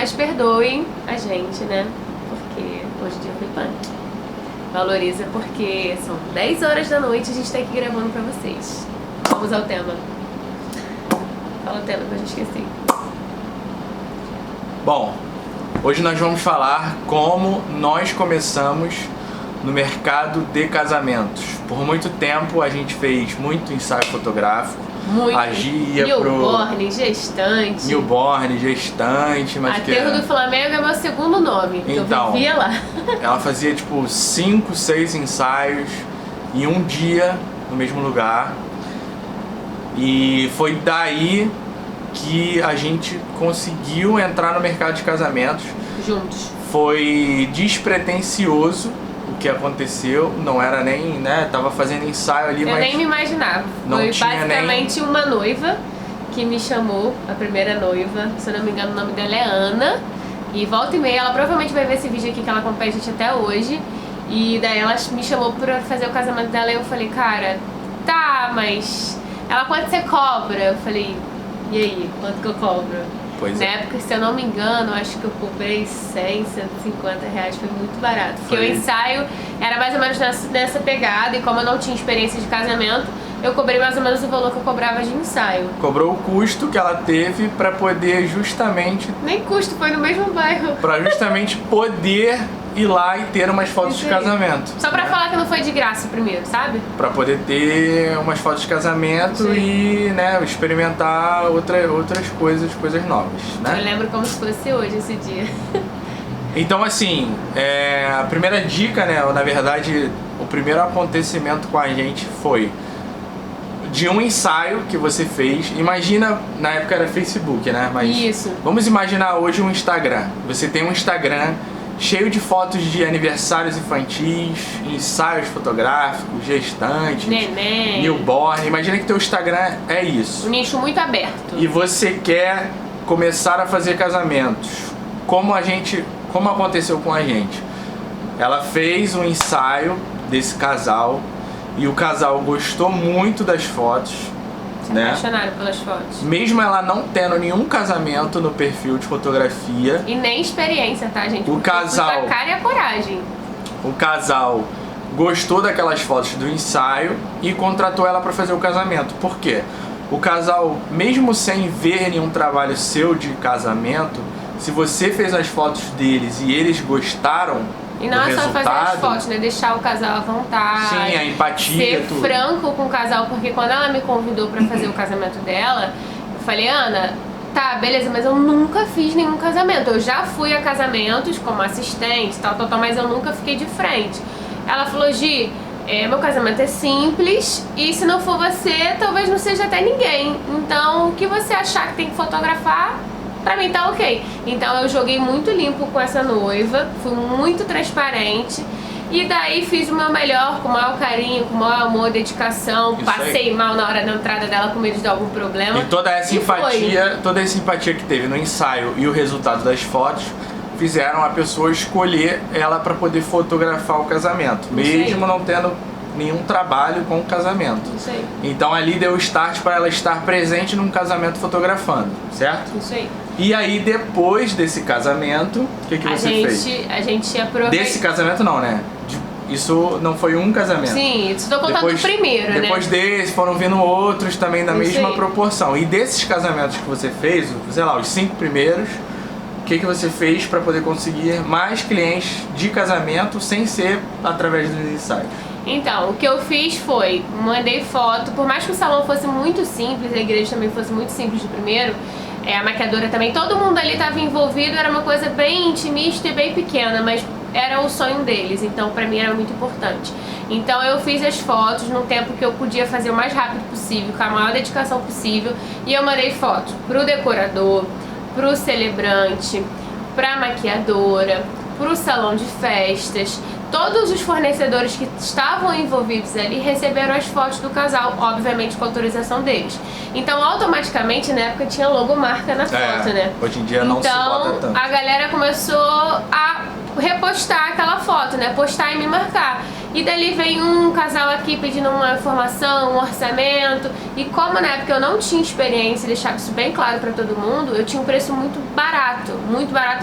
mas perdoem a gente, né? Porque hoje em dia foi punk. Valoriza porque são 10 horas da noite e a gente tá aqui gravando pra vocês. Vamos ao tema. Fala o tema que eu já esqueci. Bom, hoje nós vamos falar como nós começamos no mercado de casamentos. Por muito tempo a gente fez muito ensaio fotográfico. Muito. Agia Newborn, gestante. Newborn, gestante, mas Aterro do Flamengo é meu segundo nome. Então, eu vivia lá. Ela fazia tipo 5, 6 ensaios em um dia no mesmo lugar. E foi daí que a gente conseguiu entrar no mercado de casamentos. Juntos. Foi despretensioso o que aconteceu, não era nem, né, tava fazendo ensaio ali, Eu mas nem me imaginava. não Foi tinha basicamente uma noiva que me chamou, a primeira noiva, se eu não me engano o nome dela é Ana. E volta e meia, ela provavelmente vai ver esse vídeo aqui que ela acompanha a gente até hoje. E daí ela me chamou pra fazer o casamento dela e eu falei, cara, tá, mas... Ela, quanto você cobra? Eu falei, e aí, quanto que eu cobro? Pois Na é. época, se eu não me engano, acho que eu cobrei 100, 150 reais, foi muito barato. Porque Foi. o ensaio era mais ou menos nessa pegada, e como eu não tinha experiência de casamento, eu cobrei mais ou menos o valor que eu cobrava de ensaio. Cobrou o custo que ela teve para poder justamente, Nem custo, foi no mesmo bairro. para justamente poder ir lá e ter umas fotos de Isso aí. casamento. Só pra né? falar que não foi de graça primeiro, sabe? Pra poder ter umas fotos de casamento Sim. e, né, experimentar outras coisas novas, Eu né? lembro como se fosse hoje esse dia. Então, assim, a primeira dica, né, ou na verdade, o primeiro acontecimento com a gente foi de um ensaio que você fez. Imagina, na época era Facebook, né? Mas Isso. vamos imaginar hoje um Instagram. Você tem um Instagram cheio de fotos de aniversários infantis, ensaios fotográficos, gestantes, Neném. newborn. Imagina que teu Instagram é isso. Um nicho muito aberto. E você quer começar a fazer casamentos. Como aconteceu com a gente? Ela fez um ensaio desse casal e o casal gostou muito das fotos, Se né? apaixonaram pelas fotos. Mesmo ela não tendo nenhum casamento no perfil de fotografia, E nem experiência, tá, gente? O Porque eu fui casal- com a cara e a coragem. o casal gostou daquelas fotos do ensaio e contratou ela para fazer o casamento. Por quê? O casal, mesmo sem ver nenhum trabalho seu de casamento, se você fez as fotos deles e eles gostaram E não do é só fazer as resultado, fotos, né? Deixar o casal à vontade. sim, a empatia, Ser tudo. franco com o casal, porque quando ela me convidou pra fazer o casamento dela, eu falei, Ana, tá, beleza, mas eu nunca fiz nenhum casamento. Eu já fui a casamentos como assistente, tal, mas eu nunca fiquei de frente. Ela falou, Gi, meu casamento é simples e se não for você, talvez não seja até ninguém. Então, o que você achar que tem que fotografar, pra mim tá ok. Então eu joguei muito limpo com essa noiva, fui muito transparente. E daí fiz o meu melhor, com o maior carinho, com o maior amor, dedicação. Isso Passei aí. mal na hora da entrada dela com medo de dar algum problema. E toda essa E foi. empatia que teve no ensaio e o resultado das fotos fizeram a pessoa escolher ela para poder fotografar o casamento, Isso aí. mesmo não tendo nenhum trabalho com o casamento. Isso aí, Então ali deu start para ela estar presente num casamento fotografando, certo? isso aí. E aí depois desse casamento, o que você fez? A gente aproveitou. Desse casamento não, né? Isso não foi um casamento. Sim, estou contando o primeiro, depois né? desse foram vindo outros também da Isso mesma aí. proporção. E desses casamentos que você fez, sei lá, os 5 primeiros, o que você fez para poder conseguir mais clientes de casamento sem ser através dos ensaios? Então, o que eu fiz foi, mandei foto, por mais que o salão fosse muito simples, a igreja também fosse muito simples de primeiro, a maquiadora também, todo mundo ali estava envolvido, era uma coisa bem intimista e bem pequena, mas era o sonho deles, então pra mim era muito importante. Então eu fiz as fotos num tempo que eu podia fazer o mais rápido possível, com a maior dedicação possível, e eu mandei fotos pro decorador, pro celebrante, pra maquiadora, pro salão de festas. Todos os fornecedores que estavam envolvidos ali receberam as fotos do casal, obviamente com autorização deles. Então, automaticamente, na época tinha logomarca na foto, né? Hoje em dia não se bota Então, tanto. a galera começou a repostar aquela foto, né? Postar e me marcar. E dali vem um casal aqui pedindo uma informação, um orçamento. E como na época eu não tinha experiência, deixava isso bem claro pra todo mundo, eu tinha um preço muito barato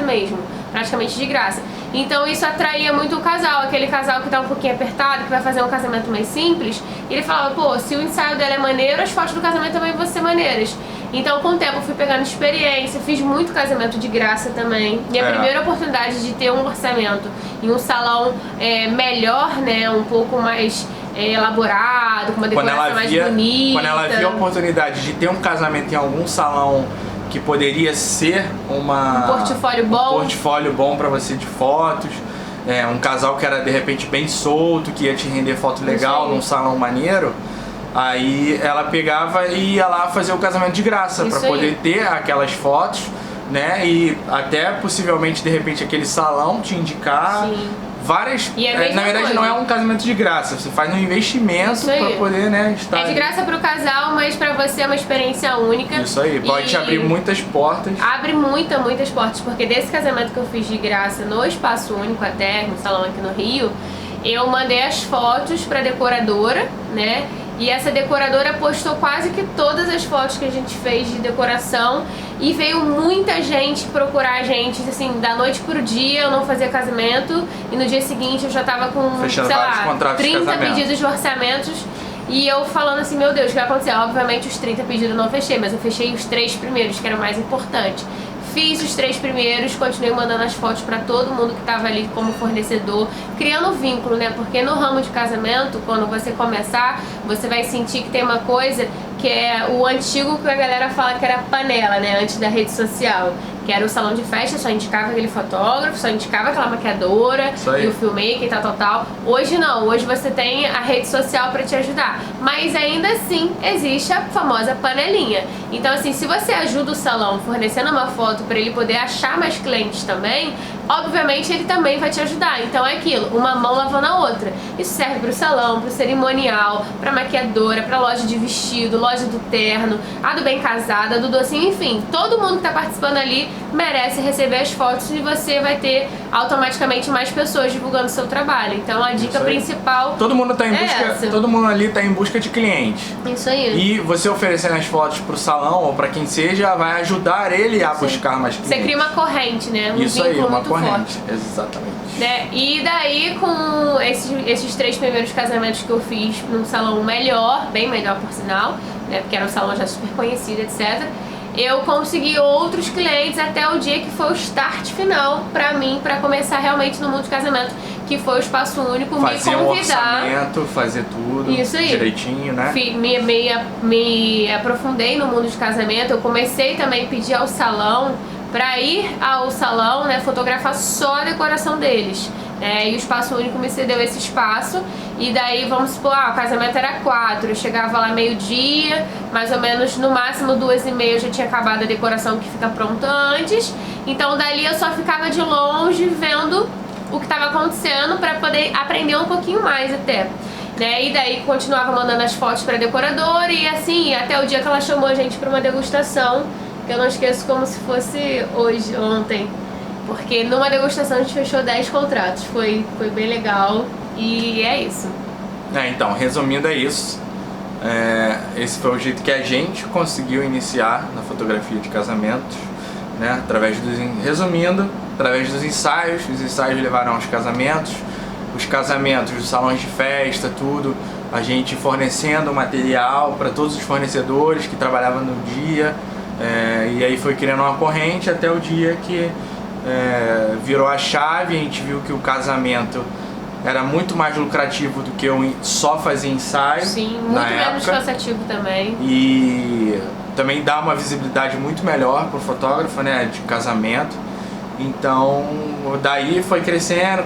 mesmo, praticamente de graça. Então isso atraía muito o casal, aquele casal que tá um pouquinho apertado, que vai fazer um casamento mais simples. E ele falava, pô, se o ensaio dela é maneiro, as fotos do casamento também vão ser maneiras. Então com o tempo eu fui pegando experiência, fiz muito casamento de graça também. Minha primeira oportunidade de ter um orçamento em um salão melhor, né, um pouco mais elaborado, com uma decoração mais bonita. Quando ela viu a oportunidade de ter um casamento em algum salão que poderia ser um portfólio bom para você de fotos, um casal que era de repente bem solto, que ia te render foto legal num salão maneiro, aí ela pegava e ia lá fazer o casamento de graça para poder ter aquelas fotos, né? E até possivelmente de repente aquele salão te indicar várias. E na verdade não é um casamento de graça, você faz um investimento para poder, né, estar. É de graça pro casal, mas pra você é uma experiência única. Isso aí, pode te abrir muitas portas. Abre muitas portas, porque desse casamento que eu fiz de graça no Espaço Único até, no salão aqui no Rio, eu mandei as fotos pra decoradora, né? E essa decoradora postou quase que todas as fotos que a gente fez de decoração. E veio muita gente procurar a gente, assim, da noite pro dia eu não fazia casamento. E no dia seguinte eu já tava com, fechando, sei lá, 30 de pedidos de orçamentos. E eu falando assim, meu Deus, o que vai acontecer? Obviamente os 30 pedidos eu não fechei, mas eu fechei os 3 primeiros, que era o mais importante. Fiz os 3 primeiros, continuei mandando as fotos pra todo mundo que tava ali como fornecedor, criando vínculo, né? Porque no ramo de casamento, quando você começar, você vai sentir que tem uma coisa que é o antigo que a galera fala que era panela, né? Antes da rede social. Que era o salão de festa, só indicava aquele fotógrafo, só indicava aquela maquiadora e o filmmaker e tal. Hoje não, hoje você tem a rede social pra te ajudar. Mas ainda assim existe a famosa panelinha. Então assim, se você ajuda o salão fornecendo uma foto pra ele poder achar mais clientes também, obviamente ele também vai te ajudar. Então é aquilo, uma mão lavando a outra. Isso serve pro salão, pro cerimonial, pra maquiadora, pra loja de vestido, loja do terno, a do bem casada, a do docinho, enfim. Todo mundo que tá participando ali merece receber as fotos e você vai ter automaticamente mais pessoas divulgando o seu trabalho. Então a dica principal todo mundo tá em busca, todo mundo ali tá em busca de clientes. Isso aí. E você oferecendo as fotos pro salão ou pra quem seja, vai ajudar ele a buscar mais clientes. Você cria uma corrente, né? Um Isso aí, vínculo uma muito corrente. forte. Exatamente. Né? E daí com esses 3 primeiros casamentos que eu fiz num salão melhor, bem melhor por sinal, né? Porque era um salão já super conhecido, etc. Eu consegui outros clientes até o dia que foi o start final pra mim, pra começar realmente no mundo de casamento, que foi o Espaço Único, fazer me convidar. Um orçamento, fazer tudo isso aí. Direitinho, né? Me aprofundei no mundo de casamento, eu comecei também a pedir ao salão pra ir ao salão, né, fotografar só a decoração deles. E o Espaço Único me cedeu esse espaço. E daí, vamos supor, o casamento era 4, eu chegava lá meio-dia, mais ou menos, no máximo 2h30 eu já tinha acabado a decoração que fica pronta antes. Então dali eu só ficava de longe vendo o que estava acontecendo para poder aprender um pouquinho mais até. E daí continuava mandando as fotos para a decoradora e assim, até o dia que ela chamou a gente para uma degustação, que eu não esqueço como se fosse ontem. Porque numa degustação a gente fechou 10 contratos, foi bem legal e é isso. Então, resumindo é isso. Esse foi o jeito que a gente conseguiu iniciar na fotografia de casamentos, né? Resumindo, através dos ensaios, os ensaios levaram aos casamentos, os casamentos, os salões de festa, tudo, a gente fornecendo material para todos os fornecedores que trabalhavam no dia, e aí foi criando uma corrente até o dia que virou a chave. A gente viu que o casamento era muito mais lucrativo do que eu só fazer ensaio. Sim, muito menos cansativo também. E também dá uma visibilidade muito melhor pro fotógrafo, né, de casamento. Então, daí foi crescendo,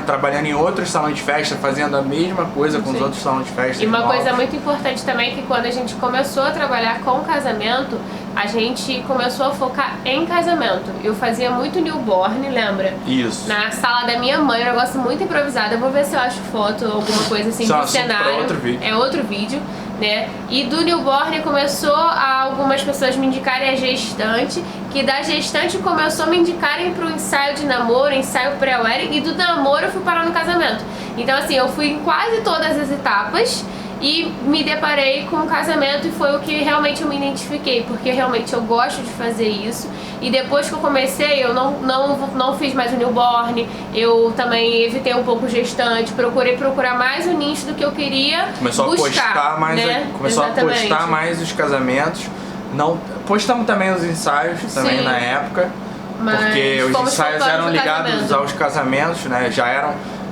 trabalhando em outros salões de festa, fazendo a mesma coisa com os outros salões de festa. E uma coisa muito importante também é que quando a gente começou a trabalhar com casamento, a gente começou a focar em casamento. Eu fazia muito newborn, lembra? Isso. Na sala da minha mãe, um negócio muito improvisado. Eu vou ver se eu acho foto, alguma coisa assim do cenário. Outro vídeo. É outro vídeo, né? E do newborn começou a algumas pessoas me indicarem a gestante, que da gestante começou a me indicarem pro ensaio de namoro, ensaio pré-wedding, e do namoro eu fui parar no casamento. Então assim, eu fui em quase todas as etapas e me deparei com o casamento, e foi o que realmente eu me identifiquei, porque realmente eu gosto de fazer isso. E depois que eu comecei, eu não fiz mais o newborn, eu também evitei um pouco o gestante, procurei procurar mais o nicho do que eu queria. Começou buscar, a postar mais, né? começou Exatamente. a postar mais os casamentos. Não, postamos também os ensaios também Sim. na época, Mas porque os fomos ensaios focando eram no ligados casamento. aos casamentos, né?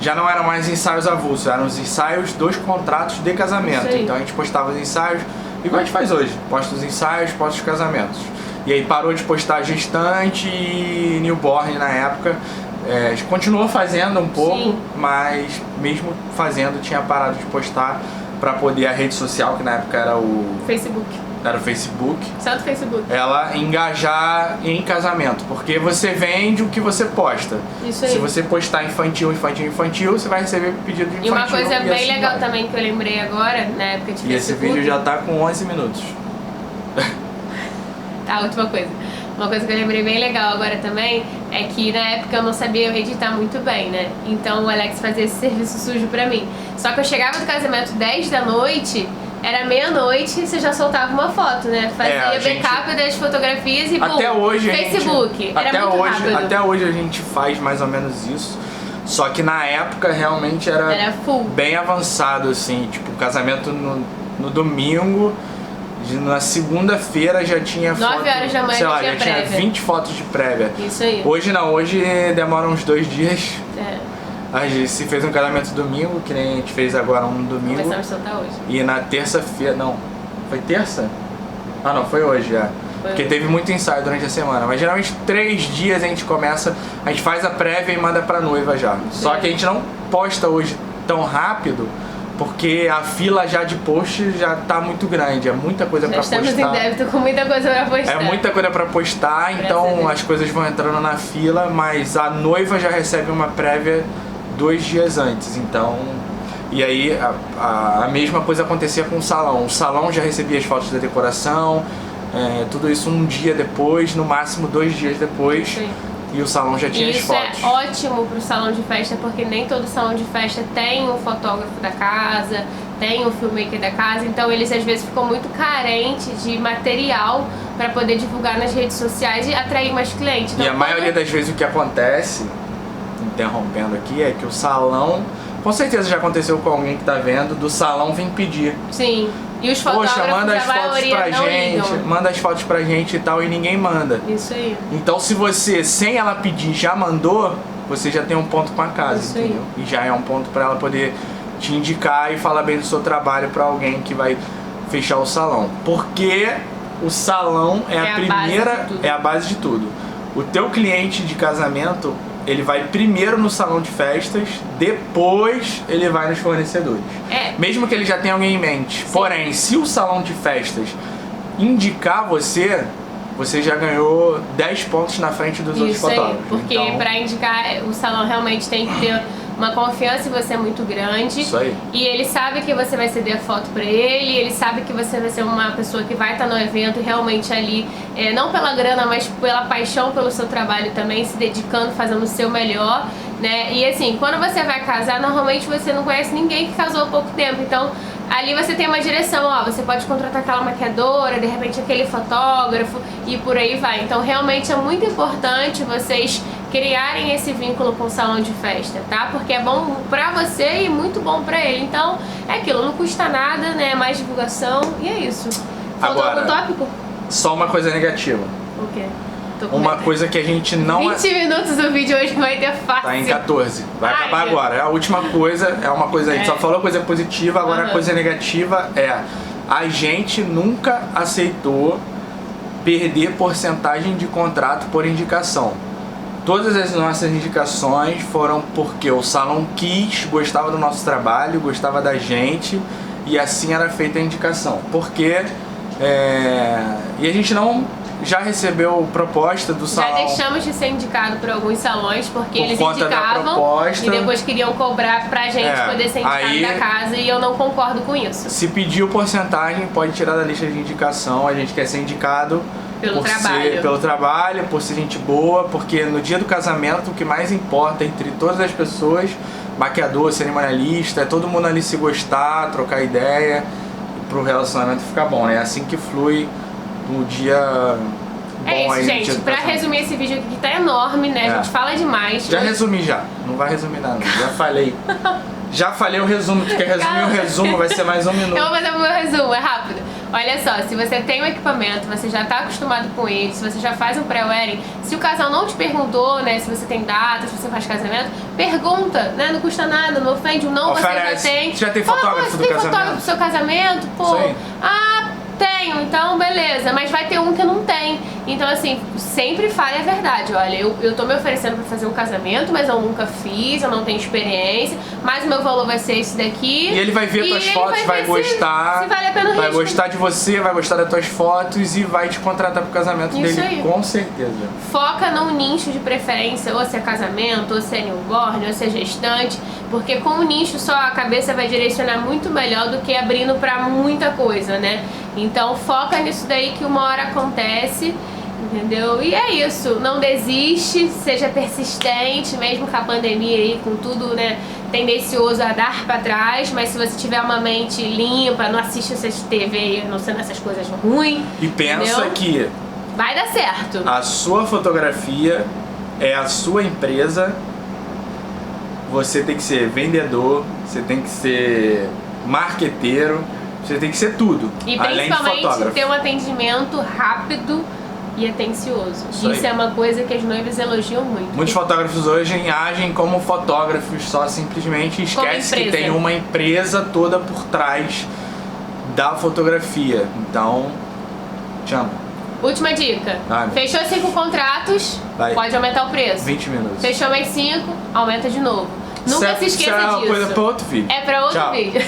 Já não eram mais ensaios avulsos, eram os ensaios dos contratos de casamento. Isso aí. Então a gente postava os ensaios, igual a gente faz hoje, posta os ensaios, posta os casamentos. E aí parou de postar gestante e newborn na época. A gente continuou fazendo um pouco, Sim. mas mesmo fazendo tinha parado de postar para poder a rede social, que na época era o Facebook. Facebook, Só do Facebook. ela engajar em casamento, porque você vende o que você posta. Isso aí. Se você postar infantil, você vai receber pedido de infantil. E uma coisa bem assim legal vai. também que eu lembrei agora, na época de E esse Facebook. vídeo já tá com 11 minutos. Tá, última coisa. Uma coisa que eu lembrei bem legal agora também é que na época eu não sabia editar muito bem, né? Então o Alex fazia esse serviço sujo pra mim. Só que eu chegava do casamento 10 da noite, era meia-noite e você já soltava uma foto, né? Fazia a gente- backup das fotografias e Até boom, hoje a gente- Facebook. Era muito rápido. Até hoje a gente faz mais ou menos isso. Só que na época realmente Era full. bem avançado, assim, tipo, casamento no domingo, na segunda-feira já tinha 9 horas da manhã sei já lá, tinha já tinha prévia. 20 fotos de prévia. Isso aí. Hoje não, hoje demora uns 2 dias. É, A gente se fez um casamento domingo, que nem a gente fez agora um domingo. começamos a soltar hoje. E na terça-feira, não, foi terça? Ah não, foi hoje já. Porque teve muito ensaio durante a semana. Mas geralmente 3 dias a gente começa, a gente faz a prévia e manda pra noiva já. Só que a gente não posta hoje tão rápido, porque a fila já de post já tá muito grande. É muita coisa Já pra estamos postar. em débito com muita coisa pra postar. É muita coisa pra postar, Graças a então Deus. as coisas vão entrando na fila, mas a noiva já recebe uma prévia 2 dias antes, então... E aí a mesma coisa acontecia com o salão. O salão já recebia as fotos da decoração, tudo isso um dia depois, no máximo 2 dias depois. Sim. E o salão já tinha E as isso fotos. é ótimo pro salão de festa, porque nem todo salão de festa tem um fotógrafo da casa, tem um filmmaker da casa, então eles às vezes ficam muito carentes de material para poder divulgar nas redes sociais e atrair mais clientes. Então, E a maioria das vezes o que acontece, interrompendo aqui, é que o salão, com certeza já aconteceu com alguém que tá vendo, do salão vir pedir. Sim. E os fotógrafos, Poxa, manda as a fotos maioria pra não gente, ligam. manda as fotos pra gente e tal, e ninguém manda. Isso aí. Então se você, sem ela pedir, já mandou, você já tem um ponto com a casa, Isso aí. entendeu? E já é um ponto pra ela poder te indicar e falar bem do seu trabalho pra alguém que vai fechar o salão. Porque o salão é a primeira, é a base de tudo. O teu cliente de casamento, ele vai primeiro no salão de festas, depois ele vai nos fornecedores. Mesmo que ele já tenha alguém em mente. Sim. Porém, se o salão de festas indicar você, você já ganhou 10 pontos na frente dos outros Isso aí, fotógrafos. porque Então, pra indicar o salão realmente tem que ter uma confiança em você muito grande. Isso aí. E ele sabe que você vai ceder a foto pra ele sabe que você vai ser uma pessoa que vai estar no evento realmente ali, não pela grana, mas pela paixão pelo seu trabalho também, se dedicando, fazendo o seu melhor, né? E assim, quando você vai casar, normalmente você não conhece ninguém que casou há pouco tempo, então ali você tem uma direção, ó, você pode contratar aquela maquiadora, de repente aquele fotógrafo e por aí vai. Então realmente é muito importante vocês criarem esse vínculo com o salão de festa, tá? Porque é bom pra você e muito bom pra ele. Então é aquilo, não custa nada, né? É mais divulgação e é isso. Faltou Agora, algum tópico? só uma coisa negativa. O quê? Tô com Uma medo. coisa que a gente não... 20 minutos do vídeo hoje vai ter fácil. Tá em 14. Vai Ai, acabar meu. agora. É a última coisa, é uma coisa, a gente só falou coisa positiva, agora a coisa negativa é: a gente nunca aceitou perder porcentagem de contrato por indicação. Todas as nossas indicações foram porque o salão quis, gostava do nosso trabalho, gostava da gente, e assim era feita a indicação. Porque e a gente não já recebeu proposta do salão. Já deixamos de ser indicado por alguns salões porque Por eles conta da indicavam proposta. e depois queriam cobrar pra gente poder ser indicado aí- da casa, e eu não concordo com isso. Se pediu porcentagem, pode tirar da lista de indicação. A gente quer ser indicado Pelo trabalho, por ser gente boa, porque no dia do casamento o que mais importa entre todas as pessoas, maquiador, cerimonialista, é todo mundo ali se gostar, trocar ideia, pro relacionamento ficar bom, né? É assim que flui o dia bom. É isso, aí, gente. Pra resumir esse vídeo aqui que tá enorme, né? A gente fala demais. Já resumi já. Não vai resumir nada, já falei. Já falei o resumo. Tu quer resumir o resumo? Vai ser mais 1 minuto. Eu vou fazer o meu resumo, é rápido. Olha só, se você tem um equipamento, você já tá acostumado com ele, se você já faz um pré-wedding, se o casal não te perguntou, né, se você tem data, se você faz casamento, pergunta, né, não custa nada, não ofende, não oferece. Você já tem. Já tem fotógrafo do casamento? Você tem fotógrafo do seu casamento? Pô, tenho, então beleza, mas vai ter um que não tem. Então assim, sempre fale a verdade. Olha, eu tô me oferecendo pra fazer um casamento, mas eu nunca fiz, eu não tenho experiência, mas o meu valor vai ser esse daqui. E ele vai ver tuas fotos, vai gostar, se vale a pena o vai risco. gostar de você, vai gostar das tuas fotos e vai te contratar pro casamento Isso dele, aí. com certeza. Foca num nicho de preferência, ou se é casamento, ou se é newborn, ou se é gestante, porque com o nicho só a cabeça vai direcionar muito melhor do que abrindo pra muita coisa, né? Então foca nisso daí que uma hora acontece, entendeu? E é isso, não desiste, seja persistente, mesmo com a pandemia aí, com tudo, né, tendencioso a dar pra trás, mas se você tiver uma mente limpa, não assiste essas TV, não sendo essas coisas ruins. E pensa, entendeu? Que vai dar certo. A sua fotografia é a sua empresa, você tem que ser vendedor, você tem que ser marqueteiro, você tem que ser tudo, e além de fotógrafo. principalmente ter um atendimento rápido e atencioso. Isso é uma coisa que as noivas elogiam muito. Muitos fotógrafos hoje agem como fotógrafos, só simplesmente esquece que tem uma empresa toda por trás da fotografia. Então, te amo. Última dica. Fechou 5 contratos, pode aumentar o preço. 20 minutos. Fechou mais 5, aumenta de novo. Nunca se esqueça disso. É uma coisa pra outro vídeo. É pra outro vídeo.